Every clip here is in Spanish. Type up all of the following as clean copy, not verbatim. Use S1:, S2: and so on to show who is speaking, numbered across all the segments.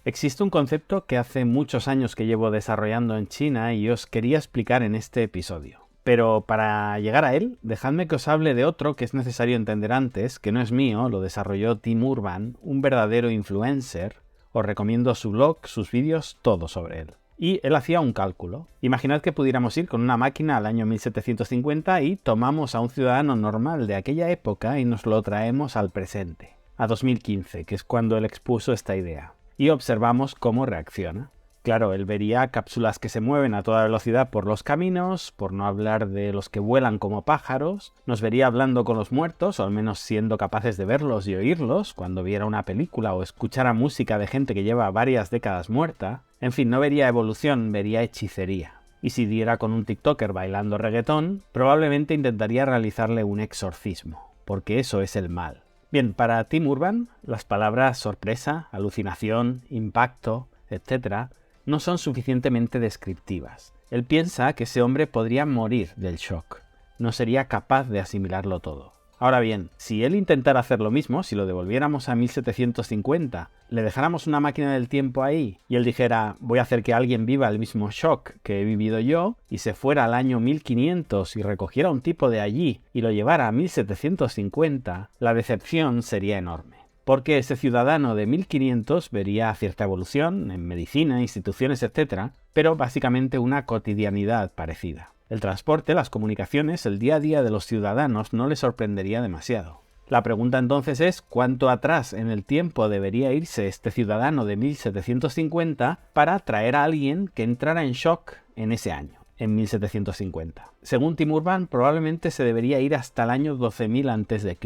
S1: Existe un concepto que hace muchos años que llevo desarrollando en China y os quería explicar en este episodio. Pero para llegar a él, dejadme que os hable de otro que es necesario entender antes, que no es mío, lo desarrolló Tim Urban, un verdadero influencer. Os recomiendo su blog, sus vídeos, todo sobre él. Y él hacía un cálculo. Imaginad que pudiéramos ir con una máquina al año 1750 y tomamos a un ciudadano normal de aquella época y nos lo traemos al presente, a 2015, que es cuando él expuso esta idea. Y observamos cómo reacciona. Claro, él vería cápsulas que se mueven a toda velocidad por los caminos, por no hablar de los que vuelan como pájaros, nos vería hablando con los muertos, o al menos siendo capaces de verlos y oírlos, cuando viera una película o escuchara música de gente que lleva varias décadas muerta. En fin, no vería evolución, vería hechicería. Y si diera con un TikToker bailando reggaetón, probablemente intentaría realizarle un exorcismo, porque eso es el mal. Bien, para Tim Urban, las palabras sorpresa, alucinación, impacto, etc., no son suficientemente descriptivas. Él piensa que ese hombre podría morir del shock. No sería capaz de asimilarlo todo. Ahora bien, si él intentara hacer lo mismo, si lo devolviéramos a 1750, le dejáramos una máquina del tiempo ahí y él dijera voy a hacer que alguien viva el mismo shock que he vivido yo y se fuera al año 1500 y recogiera un tipo de allí y lo llevara a 1750, la decepción sería enorme. Porque ese ciudadano de 1500 vería cierta evolución en medicina, instituciones, etc., pero básicamente una cotidianidad parecida. El transporte, las comunicaciones, el día a día de los ciudadanos no les sorprendería demasiado. La pregunta entonces es ¿cuánto atrás en el tiempo debería irse este ciudadano de 1750 para traer a alguien que entrara en shock en ese año, en 1750? Según Tim Urban, probablemente se debería ir hasta el año 12.000 a.C.,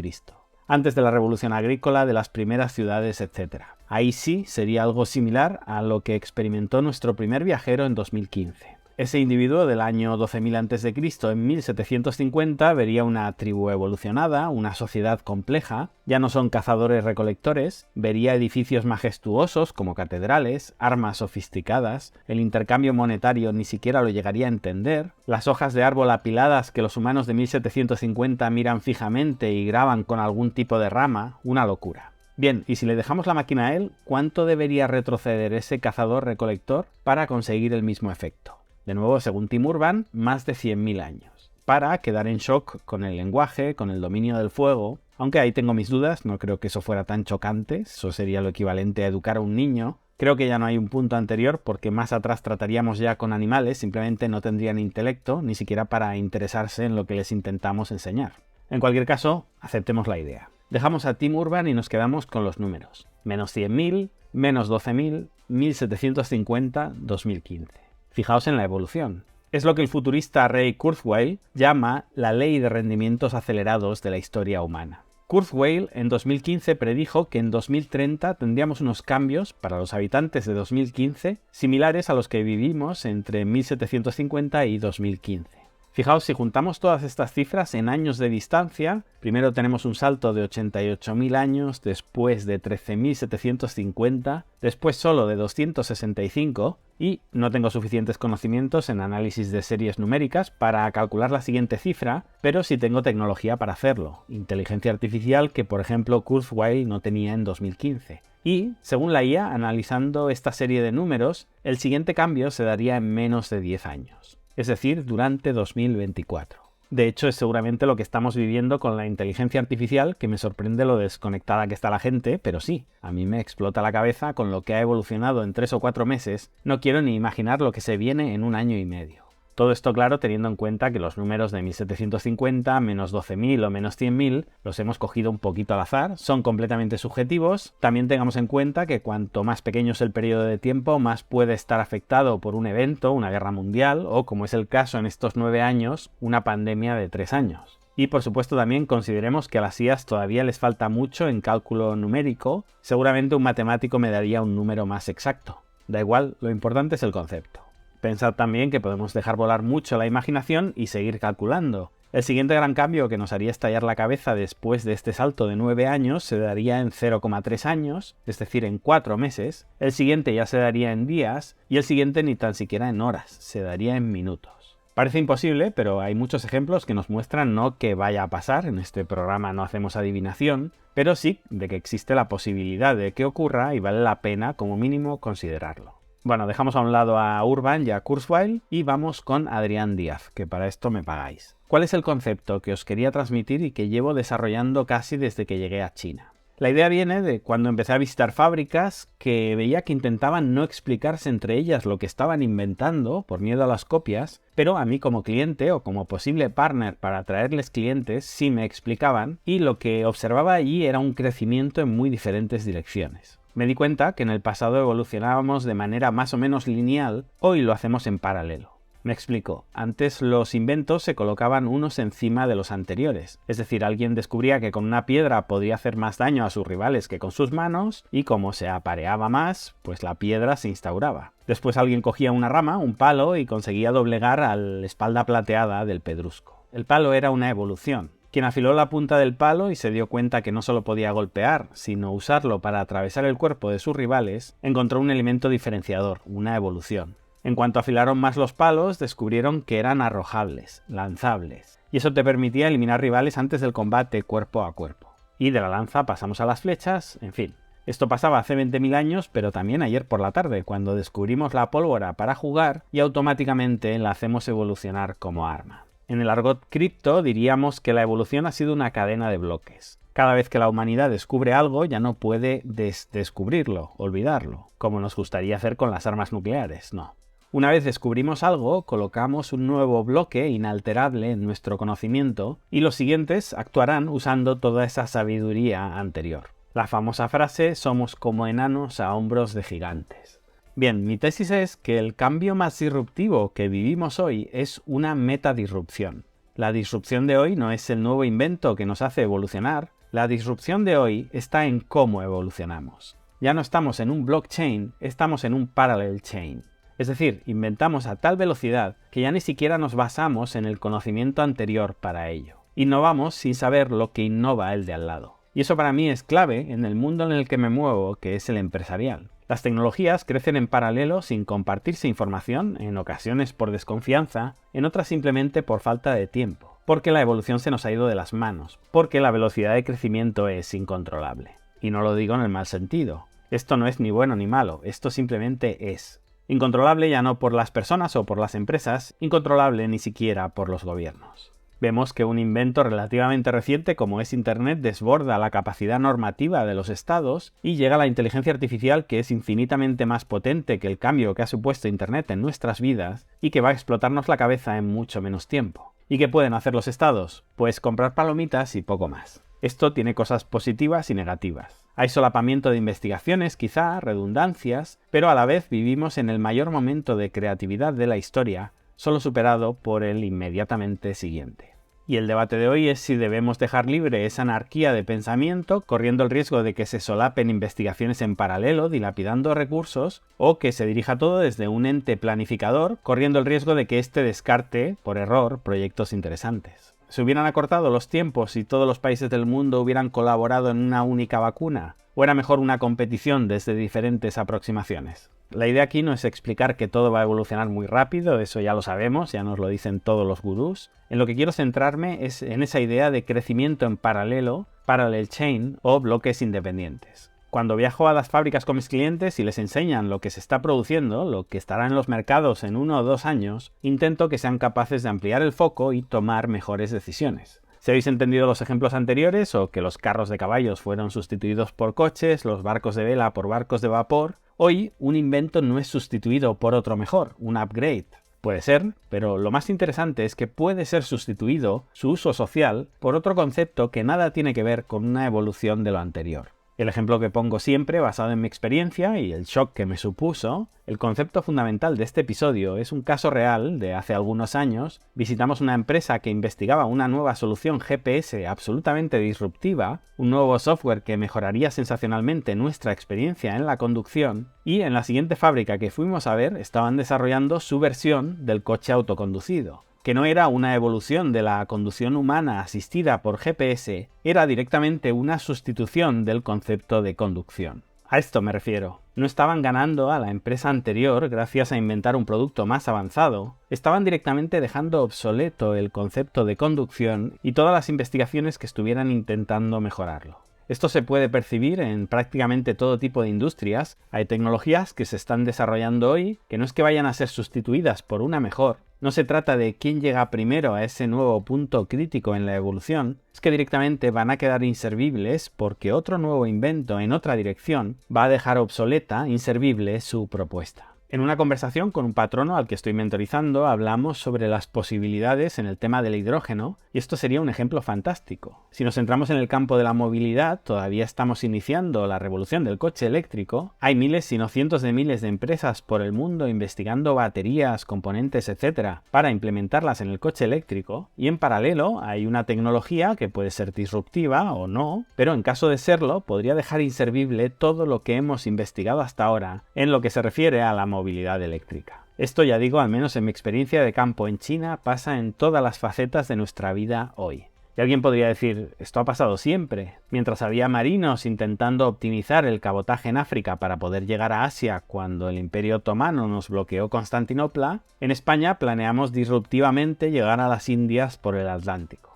S1: antes de la revolución agrícola, de las primeras ciudades, etc. Ahí sí sería algo similar a lo que experimentó nuestro primer viajero en 2015. Ese individuo del año 12.000 a.C. en 1750 vería una tribu evolucionada, una sociedad compleja, ya no son cazadores-recolectores, vería edificios majestuosos como catedrales, armas sofisticadas, el intercambio monetario ni siquiera lo llegaría a entender, las hojas de árbol apiladas que los humanos de 1750 miran fijamente y graban con algún tipo de rama, una locura. Bien, y si le dejamos la máquina a él, ¿cuánto debería retroceder ese cazador-recolector para conseguir el mismo efecto? De nuevo, según Tim Urban, más de 100.000 años. Para quedar en shock con el lenguaje, con el dominio del fuego, aunque ahí tengo mis dudas, no creo que eso fuera tan chocante, eso sería lo equivalente a educar a un niño. Creo que ya no hay un punto anterior porque más atrás trataríamos ya con animales, simplemente no tendrían intelecto, ni siquiera para interesarse en lo que les intentamos enseñar. En cualquier caso, aceptemos la idea. Dejamos a Tim Urban y nos quedamos con los números. Menos 100.000, menos 12.000, 1750, 2015. Fijaos en la evolución. Es lo que el futurista Ray Kurzweil llama la ley de rendimientos acelerados de la historia humana. Kurzweil en 2015 predijo que en 2030 tendríamos unos cambios para los habitantes de 2015 similares a los que vivimos entre 1750 y 2015. Fijaos, si juntamos todas estas cifras en años de distancia, primero tenemos un salto de 88.000 años, después de 13.750, después solo de 265, y no tengo suficientes conocimientos en análisis de series numéricas para calcular la siguiente cifra, pero sí tengo tecnología para hacerlo, inteligencia artificial que por ejemplo Kurzweil no tenía en 2015. Y, según la IA, analizando esta serie de números, el siguiente cambio se daría en menos de 10 años. Es decir, durante 2024. De hecho, es seguramente lo que estamos viviendo con la inteligencia artificial, que me sorprende lo desconectada que está la gente, pero sí, a mí me explota la cabeza con lo que ha evolucionado en 3 o 4 meses, no quiero ni imaginar lo que se viene en un año y medio. Todo esto, claro, teniendo en cuenta que los números de 1750, menos 12.000 o menos 100.000 los hemos cogido un poquito al azar, son completamente subjetivos. También tengamos en cuenta que cuanto más pequeño es el periodo de tiempo, más puede estar afectado por un evento, una guerra mundial o, como es el caso en estos 9 años, una pandemia de 3 años. Y por supuesto también consideremos que a las IAs todavía les falta mucho en cálculo numérico, seguramente un matemático me daría un número más exacto. Da igual, lo importante es el concepto. Pensad también que podemos dejar volar mucho la imaginación y seguir calculando. El siguiente gran cambio que nos haría estallar la cabeza después de este salto de 9 años se daría en 0,3 años, es decir, en 4 meses. El siguiente ya se daría en días y el siguiente ni tan siquiera en horas, se daría en minutos. Parece imposible, pero hay muchos ejemplos que nos muestran no que vaya a pasar, en este programa no hacemos adivinación, pero sí de que existe la posibilidad de que ocurra y vale la pena como mínimo considerarlo. Bueno, dejamos a un lado a Urban y a Kurzweil y vamos con Adrián Díaz, que para esto me pagáis. ¿Cuál es el concepto que os quería transmitir y que llevo desarrollando casi desde que llegué a China? La idea viene de cuando empecé a visitar fábricas que veía que intentaban no explicarse entre ellas lo que estaban inventando por miedo a las copias, pero a mí como cliente o como posible partner para atraerles clientes sí me explicaban y lo que observaba allí era un crecimiento en muy diferentes direcciones. Me di cuenta que en el pasado evolucionábamos de manera más o menos lineal, hoy lo hacemos en paralelo. Me explico. Antes los inventos se colocaban unos encima de los anteriores. Es decir, alguien descubría que con una piedra podía hacer más daño a sus rivales que con sus manos, y como se apareaba más, pues la piedra se instauraba. Después alguien cogía una rama, un palo, y conseguía doblegar a la espalda plateada del pedrusco. El palo era una evolución. Quien afiló la punta del palo y se dio cuenta que no solo podía golpear, sino usarlo para atravesar el cuerpo de sus rivales, encontró un elemento diferenciador, una evolución. En cuanto afilaron más los palos, descubrieron que eran arrojables, lanzables, y eso te permitía eliminar rivales antes del combate cuerpo a cuerpo. Y de la lanza pasamos a las flechas, en fin. Esto pasaba hace 20.000 años, pero también ayer por la tarde, cuando descubrimos la pólvora para jugar y automáticamente la hacemos evolucionar como arma. En el argot cripto diríamos que la evolución ha sido una cadena de bloques. Cada vez que la humanidad descubre algo ya no puede descubrirlo, olvidarlo, como nos gustaría hacer con las armas nucleares, no. Una vez descubrimos algo, colocamos un nuevo bloque inalterable en nuestro conocimiento y los siguientes actuarán usando toda esa sabiduría anterior. La famosa frase «somos como enanos a hombros de gigantes». Bien, mi tesis es que el cambio más disruptivo que vivimos hoy es una metadisrupción. La disrupción de hoy no es el nuevo invento que nos hace evolucionar, la disrupción de hoy está en cómo evolucionamos. Ya no estamos en un blockchain, estamos en un parallel chain. Es decir, inventamos a tal velocidad que ya ni siquiera nos basamos en el conocimiento anterior para ello. Innovamos sin saber lo que innova el de al lado. Y eso para mí es clave en el mundo en el que me muevo, que es el empresarial. Las tecnologías crecen en paralelo sin compartirse información, en ocasiones por desconfianza, en otras simplemente por falta de tiempo, porque la evolución se nos ha ido de las manos, porque la velocidad de crecimiento es incontrolable. Y no lo digo en el mal sentido. Esto no es ni bueno ni malo, esto simplemente es. Incontrolable ya no por las personas o por las empresas, incontrolable ni siquiera por los gobiernos. Vemos que un invento relativamente reciente como es Internet desborda la capacidad normativa de los estados y llega la inteligencia artificial que es infinitamente más potente que el cambio que ha supuesto Internet en nuestras vidas y que va a explotarnos la cabeza en mucho menos tiempo. ¿Y qué pueden hacer los estados? Pues comprar palomitas y poco más. Esto tiene cosas positivas y negativas. Hay solapamiento de investigaciones, quizá, redundancias, pero a la vez vivimos en el mayor momento de creatividad de la historia, solo superado por el inmediatamente siguiente. Y el debate de hoy es si debemos dejar libre esa anarquía de pensamiento, corriendo el riesgo de que se solapen investigaciones en paralelo, dilapidando recursos, o que se dirija todo desde un ente planificador, corriendo el riesgo de que éste descarte, por error, proyectos interesantes. ¿Se hubieran acortado los tiempos si todos los países del mundo hubieran colaborado en una única vacuna? ¿O era mejor una competición desde diferentes aproximaciones? La idea aquí no es explicar que todo va a evolucionar muy rápido, eso ya lo sabemos, ya nos lo dicen todos los gurús. En lo que quiero centrarme es en esa idea de crecimiento en paralelo, parallel chain o bloques independientes. Cuando viajo a las fábricas con mis clientes y les enseñan lo que se está produciendo, lo que estará en los mercados en 1 o 2 años, intento que sean capaces de ampliar el foco y tomar mejores decisiones. Si habéis entendido los ejemplos anteriores, o que los carros de caballos fueron sustituidos por coches, los barcos de vela por barcos de vapor, hoy un invento no es sustituido por otro mejor, un upgrade. Puede ser, pero lo más interesante es que puede ser sustituido su uso social por otro concepto que nada tiene que ver con una evolución de lo anterior. El ejemplo que pongo siempre, basado en mi experiencia y el shock que me supuso, el concepto fundamental de este episodio es un caso real de hace algunos años. Visitamos una empresa que investigaba una nueva solución GPS absolutamente disruptiva, un nuevo software que mejoraría sensacionalmente nuestra experiencia en la conducción, y en la siguiente fábrica que fuimos a ver estaban desarrollando su versión del coche autoconducido, que no era una evolución de la conducción humana asistida por GPS, era directamente una sustitución del concepto de conducción. A esto me refiero. no estaban ganando a la empresa anterior gracias a inventar un producto más avanzado, estaban directamente dejando obsoleto el concepto de conducción y todas las investigaciones que estuvieran intentando mejorarlo. Esto se puede percibir en prácticamente todo tipo de industrias. Hay tecnologías que se están desarrollando hoy que no es que vayan a ser sustituidas por una mejor. No se trata de quién llega primero a ese nuevo punto crítico en la evolución, es que directamente van a quedar inservibles porque otro nuevo invento en otra dirección va a dejar obsoleta, inservible su propuesta. En una conversación con un patrono al que estoy mentorizando hablamos sobre las posibilidades en el tema del hidrógeno y esto sería un ejemplo fantástico. Si nos centramos en el campo de la movilidad, todavía estamos iniciando la revolución del coche eléctrico. Hay miles, si no cientos de miles de empresas por el mundo investigando baterías, componentes, etc. para implementarlas en el coche eléctrico y en paralelo hay una tecnología que puede ser disruptiva o no, pero en caso de serlo podría dejar inservible todo lo que hemos investigado hasta ahora en lo que se refiere a la movilidad eléctrica. Esto, ya digo, al menos en mi experiencia de campo en China, pasa en todas las facetas de nuestra vida hoy. Y alguien podría decir, esto ha pasado siempre. Mientras había marinos intentando optimizar el cabotaje en África para poder llegar a Asia cuando el Imperio Otomano nos bloqueó Constantinopla, en España planeamos disruptivamente llegar a las Indias por el Atlántico.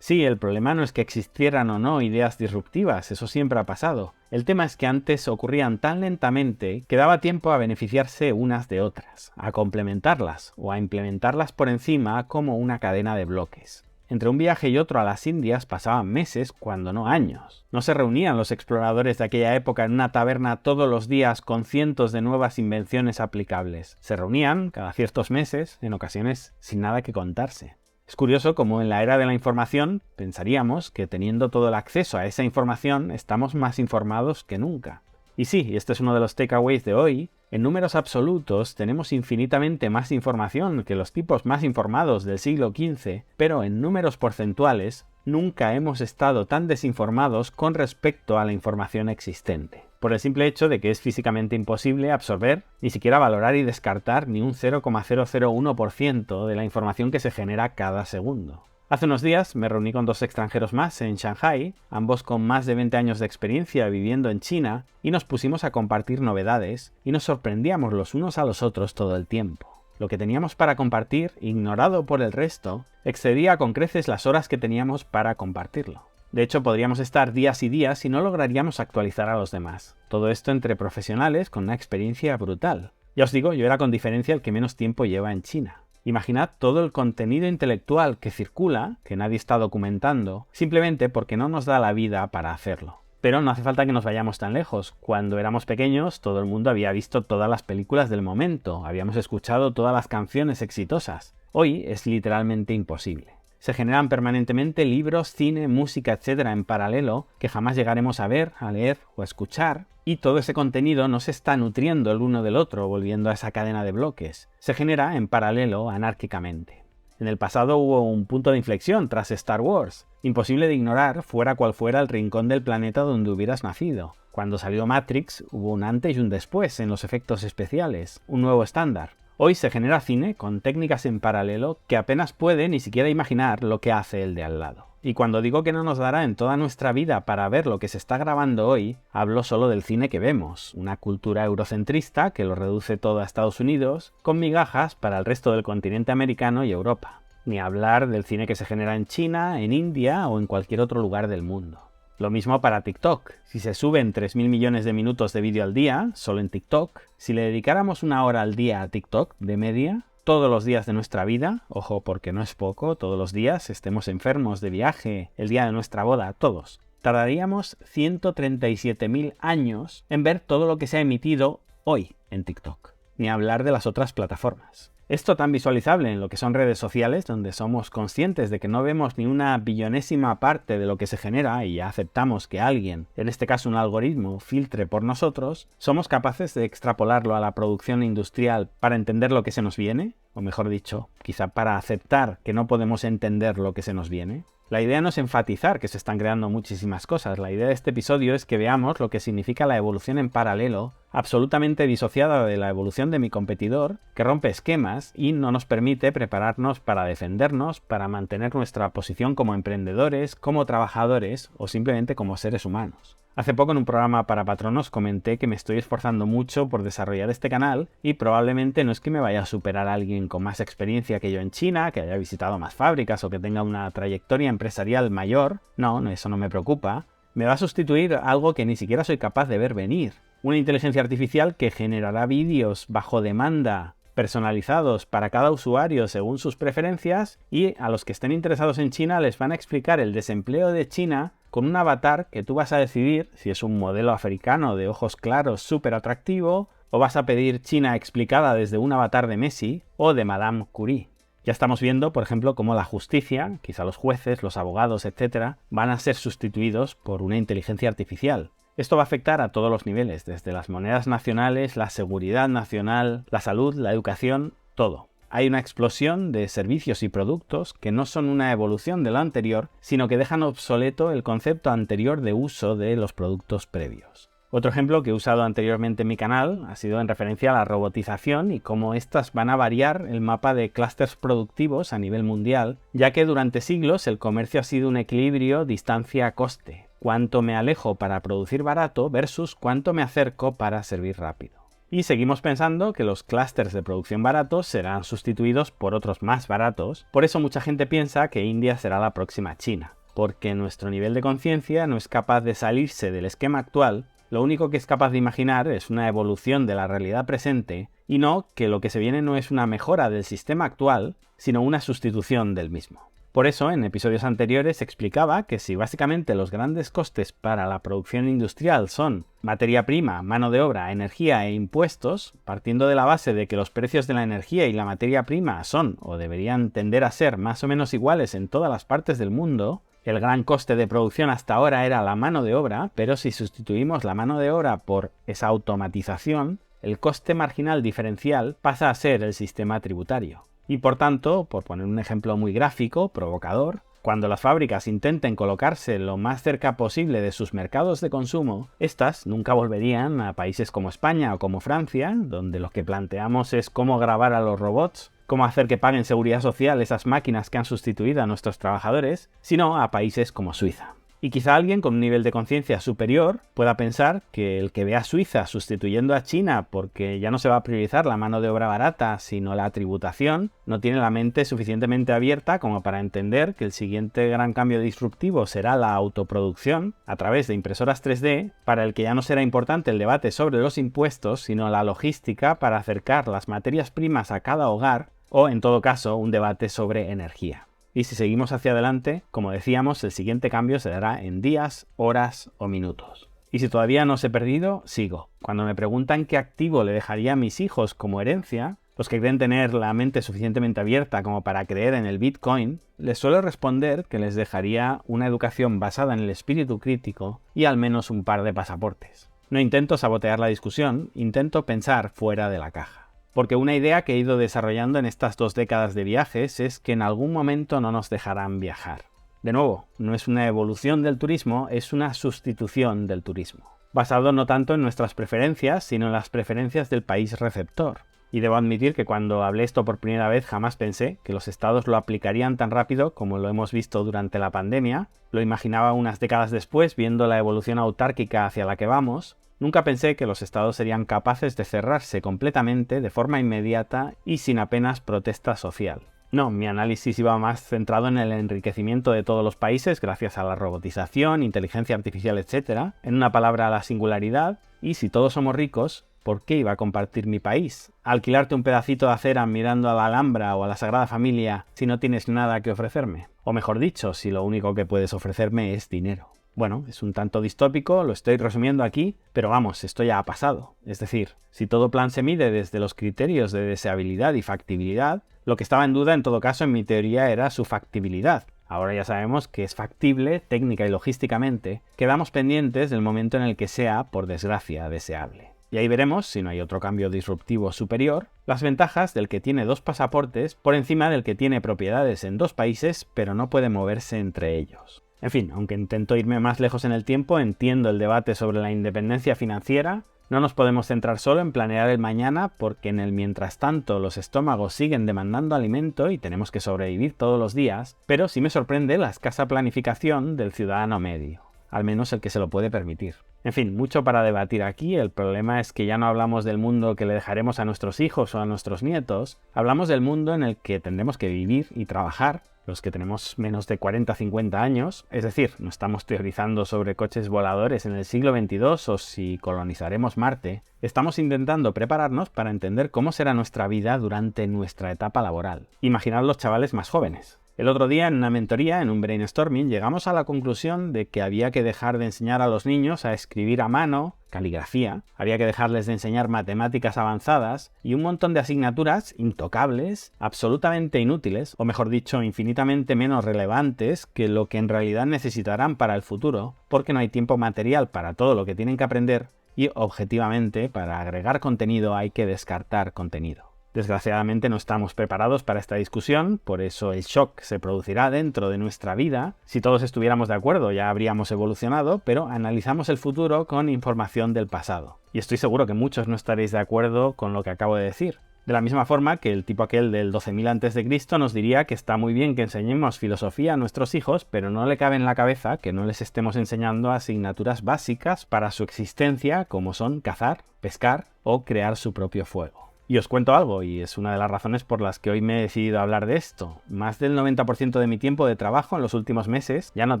S1: Sí, el problema no es que existieran o no ideas disruptivas, eso siempre ha pasado. El tema es que antes ocurrían tan lentamente que daba tiempo a beneficiarse unas de otras, a complementarlas o a implementarlas por encima como una cadena de bloques. Entre un viaje y otro a las Indias pasaban meses, cuando no años. No se reunían los exploradores de aquella época en una taberna todos los días con cientos de nuevas invenciones aplicables. Se reunían cada ciertos meses, en ocasiones sin nada que contarse. Es curioso cómo en la era de la información pensaríamos que teniendo todo el acceso a esa información estamos más informados que nunca. Y sí, este es uno de los takeaways de hoy, en números absolutos tenemos infinitamente más información que los tipos más informados del siglo XV, pero en números porcentuales nunca hemos estado tan desinformados con respecto a la información existente, por el simple hecho de que es físicamente imposible absorber, ni siquiera valorar y descartar ni un 0,001% de la información que se genera cada segundo. Hace unos días me reuní con 2 extranjeros más en Shanghái, ambos con más de 20 años de experiencia viviendo en China, y nos pusimos a compartir novedades y nos sorprendíamos los unos a los otros todo el tiempo. Lo que teníamos para compartir, ignorado por el resto, excedía con creces las horas que teníamos para compartirlo. De hecho, podríamos estar días y días y no lograríamos actualizar a los demás. Todo esto entre profesionales con una experiencia brutal. Ya os digo, yo era con diferencia el que menos tiempo lleva en China. Imaginad todo el contenido intelectual que circula, que nadie está documentando, simplemente porque no nos da la vida para hacerlo. Pero no hace falta que nos vayamos tan lejos. Cuando éramos pequeños, todo el mundo había visto todas las películas del momento, habíamos escuchado todas las canciones exitosas. Hoy es literalmente imposible. Se generan permanentemente libros, cine, música, etc. en paralelo que jamás llegaremos a ver, a leer o a escuchar, y todo ese contenido no se está nutriendo el uno del otro, volviendo a esa cadena de bloques. Se genera en paralelo anárquicamente. En el pasado hubo un punto de inflexión tras Star Wars, imposible de ignorar fuera cual fuera el rincón del planeta donde hubieras nacido. Cuando salió Matrix hubo un antes y un después en los efectos especiales, un nuevo estándar. Hoy se genera cine con técnicas en paralelo que apenas puede ni siquiera imaginar lo que hace el de al lado. Y cuando digo que no nos dará en toda nuestra vida para ver lo que se está grabando hoy, hablo solo del cine que vemos, una cultura eurocentrista que lo reduce todo a Estados Unidos, con migajas para el resto del continente americano y Europa. Ni hablar del cine que se genera en China, en India o en cualquier otro lugar del mundo. Lo mismo para TikTok. Si se suben 3.000 millones de minutos de vídeo al día, solo en TikTok, si le dedicáramos 1 hora al día a TikTok, de media, todos los días de nuestra vida, ojo porque no es poco, todos los días, estemos enfermos, de viaje, el día de nuestra boda, todos, tardaríamos 137.000 años en ver todo lo que se ha emitido hoy en TikTok. Ni hablar de las otras plataformas. Esto tan visualizable en lo que son redes sociales, donde somos conscientes de que no vemos ni una billonésima parte de lo que se genera y ya aceptamos que alguien, en este caso un algoritmo, filtre por nosotros, ¿somos capaces de extrapolarlo a la producción industrial para entender lo que se nos viene? O mejor dicho, quizá para aceptar que no podemos entender lo que se nos viene. La idea no es enfatizar que se están creando muchísimas cosas, la idea de este episodio es que veamos lo que significa la evolución en paralelo, absolutamente disociada de la evolución de mi competidor, que rompe esquemas y no nos permite prepararnos para defendernos, para mantener nuestra posición como emprendedores, como trabajadores o simplemente como seres humanos. Hace poco en un programa para patronos comenté que me estoy esforzando mucho por desarrollar este canal y probablemente no es que me vaya a superar a alguien con más experiencia que yo en China, que haya visitado más fábricas o que tenga una trayectoria empresarial mayor. No, eso no me preocupa. Me va a sustituir algo que ni siquiera soy capaz de ver venir. Una inteligencia artificial que generará vídeos bajo demanda, personalizados para cada usuario según sus preferencias, y a los que estén interesados en China les van a explicar el desempleo de China con un avatar que tú vas a decidir si es un modelo africano de ojos claros súper atractivo, o vas a pedir China explicada desde un avatar de Messi o de Madame Curie. Ya estamos viendo, por ejemplo, cómo la justicia, quizá los jueces, los abogados, etc., van a ser sustituidos por una inteligencia artificial. Esto va a afectar a todos los niveles, desde las monedas nacionales, la seguridad nacional, la salud, la educación, todo. Hay una explosión de servicios y productos que no son una evolución de lo anterior, sino que dejan obsoleto el concepto anterior de uso de los productos previos. Otro ejemplo que he usado anteriormente en mi canal ha sido en referencia a la robotización y cómo estas van a variar el mapa de clústeres productivos a nivel mundial, ya que durante siglos el comercio ha sido un equilibrio distancia-coste. Cuánto me alejo para producir barato versus cuánto me acerco para servir rápido. Y seguimos pensando que los clústeres de producción baratos serán sustituidos por otros más baratos, por eso mucha gente piensa que India será la próxima China, porque nuestro nivel de conciencia no es capaz de salirse del esquema actual. Lo único que es capaz de imaginar es una evolución de la realidad presente y no que lo que se viene no es una mejora del sistema actual, sino una sustitución del mismo. Por eso, en episodios anteriores explicaba que si básicamente los grandes costes para la producción industrial son materia prima, mano de obra, energía e impuestos, partiendo de la base de que los precios de la energía y la materia prima son o deberían tender a ser más o menos iguales en todas las partes del mundo, el gran coste de producción hasta ahora era la mano de obra, pero si sustituimos la mano de obra por esa automatización, el coste marginal diferencial pasa a ser el sistema tributario. Y por tanto, por poner un ejemplo muy gráfico, provocador, cuando las fábricas intenten colocarse lo más cerca posible de sus mercados de consumo, estas nunca volverían a países como España o como Francia, donde lo que planteamos es cómo grabar a los robots, cómo hacer que paguen seguridad social esas máquinas que han sustituido a nuestros trabajadores, sino a países como Suiza. Y quizá alguien con un nivel de conciencia superior pueda pensar que el que vea a Suiza sustituyendo a China porque ya no se va a priorizar la mano de obra barata sino la tributación, no tiene la mente suficientemente abierta como para entender que el siguiente gran cambio disruptivo será la autoproducción a través de impresoras 3D, para el que ya no será importante el debate sobre los impuestos sino la logística para acercar las materias primas a cada hogar, o en todo caso un debate sobre energía. Y si seguimos hacia adelante, como decíamos, el siguiente cambio se dará en días, horas o minutos. Y si todavía no os he perdido, sigo. Cuando me preguntan qué activo le dejaría a mis hijos como herencia, los que creen tener la mente suficientemente abierta como para creer en el Bitcoin, les suelo responder que les dejaría una educación basada en el espíritu crítico y al menos un par de pasaportes. No intento sabotear la discusión, intento pensar fuera de la caja. Porque una idea que he ido desarrollando en estas 2 décadas de viajes es que en algún momento no nos dejarán viajar. De nuevo, no es una evolución del turismo, es una sustitución del turismo. Basado no tanto en nuestras preferencias, sino en las preferencias del país receptor. Y debo admitir que cuando hablé esto por primera vez jamás pensé que los estados lo aplicarían tan rápido como lo hemos visto durante la pandemia. Lo imaginaba unas décadas después, viendo la evolución autárquica hacia la que vamos. Nunca pensé que los estados serían capaces de cerrarse completamente de forma inmediata y sin apenas protesta social. No, mi análisis iba más centrado en el enriquecimiento de todos los países gracias a la robotización, inteligencia artificial, etc. En una palabra, la singularidad. Y si todos somos ricos, ¿por qué iba a compartir mi país? ¿Alquilarte un pedacito de acera mirando a la Alhambra o a la Sagrada Familia si no tienes nada que ofrecerme? O mejor dicho, si lo único que puedes ofrecerme es dinero. Bueno, es un tanto distópico, lo estoy resumiendo aquí, pero vamos, esto ya ha pasado. Es decir, si todo plan se mide desde los criterios de deseabilidad y factibilidad, lo que estaba en duda en todo caso en mi teoría era su factibilidad. Ahora ya sabemos que es factible técnica y logísticamente, quedamos pendientes del momento en el que sea, por desgracia, deseable. Y ahí veremos, si no hay otro cambio disruptivo superior, las ventajas del que tiene 2 pasaportes por encima del que tiene propiedades en 2 países pero no puede moverse entre ellos. En fin, aunque intento irme más lejos en el tiempo, entiendo el debate sobre la independencia financiera. No nos podemos centrar solo en planear el mañana porque en el mientras tanto los estómagos siguen demandando alimento y tenemos que sobrevivir todos los días, pero sí me sorprende la escasa planificación del ciudadano medio, al menos el que se lo puede permitir. En fin, mucho para debatir aquí. El problema es que ya no hablamos del mundo que le dejaremos a nuestros hijos o a nuestros nietos, hablamos del mundo en el que tendremos que vivir y trabajar, los que tenemos menos de 40-50 años, es decir, no estamos teorizando sobre coches voladores en el siglo XXII o si colonizaremos Marte, estamos intentando prepararnos para entender cómo será nuestra vida durante nuestra etapa laboral. Imaginad los chavales más jóvenes. El otro día, en una mentoría, en un brainstorming, llegamos a la conclusión de que había que dejar de enseñar a los niños a escribir a mano, caligrafía, había que dejarles de enseñar matemáticas avanzadas y un montón de asignaturas intocables, absolutamente inútiles, o mejor dicho, infinitamente menos relevantes que lo que en realidad necesitarán para el futuro, porque no hay tiempo material para todo lo que tienen que aprender y, objetivamente, para agregar contenido hay que descartar contenido. Desgraciadamente no estamos preparados para esta discusión, por eso el shock se producirá dentro de nuestra vida. Si todos estuviéramos de acuerdo ya habríamos evolucionado, pero analizamos el futuro con información del pasado. Y estoy seguro que muchos no estaréis de acuerdo con lo que acabo de decir. De la misma forma que el tipo aquel del 12.000 a.C. nos diría que está muy bien que enseñemos filosofía a nuestros hijos, pero no le cabe en la cabeza que no les estemos enseñando asignaturas básicas para su existencia, como son cazar, pescar o crear su propio fuego. Y os cuento algo, y es una de las razones por las que hoy me he decidido hablar de esto. Más del 90% de mi tiempo de trabajo en los últimos meses ya no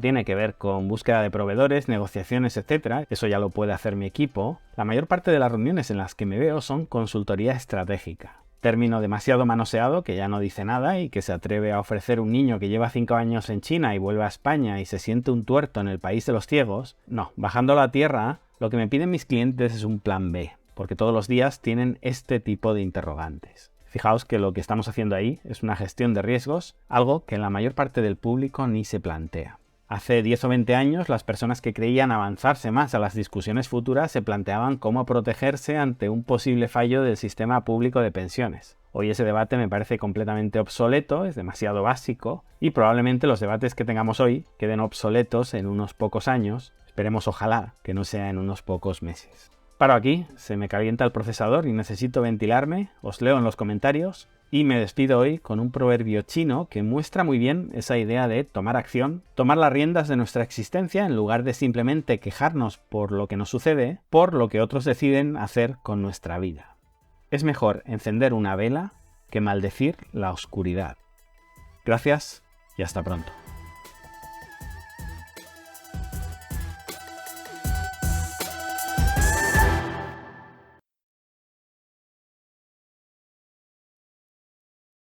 S1: tiene que ver con búsqueda de proveedores, negociaciones, etc. Eso ya lo puede hacer mi equipo. La mayor parte de las reuniones en las que me veo son consultoría estratégica. Término demasiado manoseado que ya no dice nada y que se atreve a ofrecer un niño que lleva 5 años en China y vuelve a España y se siente un tuerto en el país de los ciegos. No, bajándolo a tierra, lo que me piden mis clientes es un plan B, porque todos los días tienen este tipo de interrogantes. Fijaos que lo que estamos haciendo ahí es una gestión de riesgos, algo que la mayor parte del público ni se plantea. Hace 10 o 20 años, las personas que creían avanzarse más a las discusiones futuras se planteaban cómo protegerse ante un posible fallo del sistema público de pensiones. Hoy ese debate me parece completamente obsoleto, es demasiado básico, y probablemente los debates que tengamos hoy queden obsoletos en unos pocos años, esperemos ojalá que no sea en unos pocos meses. Paro aquí, se me calienta el procesador y necesito ventilarme, os leo en los comentarios y me despido hoy con un proverbio chino que muestra muy bien esa idea de tomar acción, tomar las riendas de nuestra existencia en lugar de simplemente quejarnos por lo que nos sucede, por lo que otros deciden hacer con nuestra vida. Es mejor encender una vela que maldecir la oscuridad. Gracias y hasta pronto.